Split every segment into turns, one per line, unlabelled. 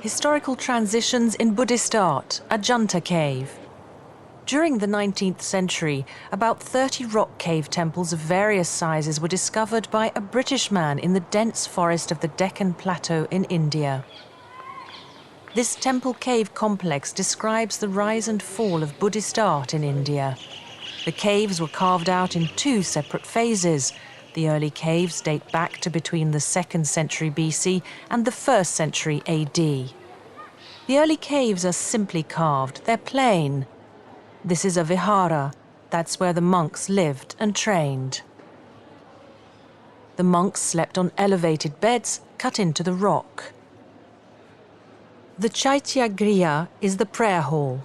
Historical transitions in Buddhist art, Ajintha cave. During the 19th century, about 30 rock cave temples of various sizes were discovered by a British man in the dense forest of the Deccan Plateau in India. This temple cave complex describes the rise and fall of Buddhist art in India. The caves were carved out in two separate phases. The early caves date back to between the 2nd century BC and the 1st century AD. The early caves are simply carved, they're plain. This is a vihara, that's where the monks lived and trained. The monks slept on elevated beds cut into the rock. The Chaitya Griha is the prayer hall.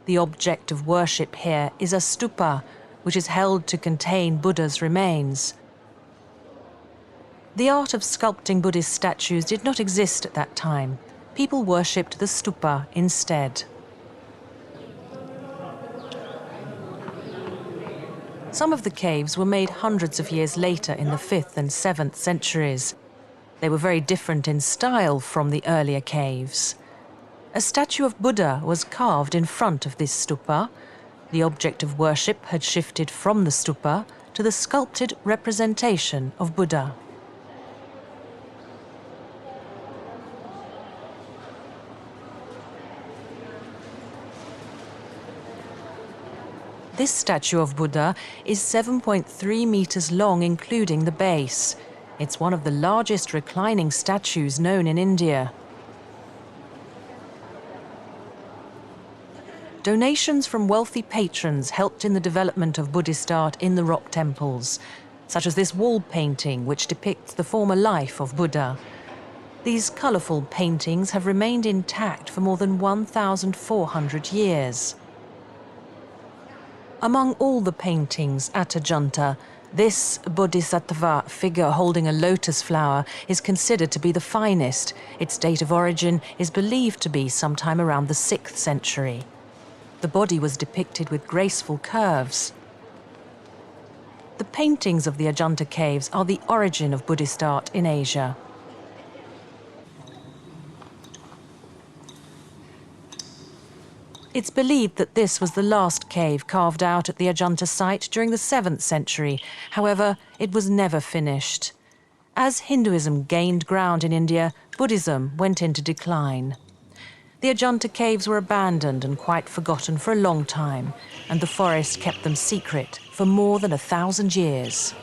The object of worship here is a stupa, which is held to contain Buddha's remains. The art of sculpting Buddhist statues did not exist at that time. People worshipped the stupa instead. Some of the caves were made hundreds of years later in the 5th and 7th centuries. They were very different in style from the earlier caves. A statue of Buddha was carved in front of this stupa. The object of worship had shifted from the stupa to the sculpted representation of Buddha. This statue of Buddha is 7.3 meters long, including the base. It's one of the largest reclining statues known in India. Donations from wealthy patrons helped in the development of Buddhist art in the rock temples, such as this wall painting which depicts the former life of Buddha. These colourful paintings have remained intact for more than 1,400 years. Among all the paintings at Ajintha, this bodhisattva figure holding a lotus flower is considered to be the finest. Its date of origin is believed to be sometime around the 6th century. The body was depicted with graceful curves. The paintings of the Ajintha caves are the origin of Buddhist art in Asia. It's believed that this was the last cave carved out at the Ajintha site during the 7th century. However, it was never finished. As Hinduism gained ground in India, Buddhism went into decline. The Ajintha caves were abandoned and quite forgotten for a long time, and the forest kept them secret for more than 1,000 years.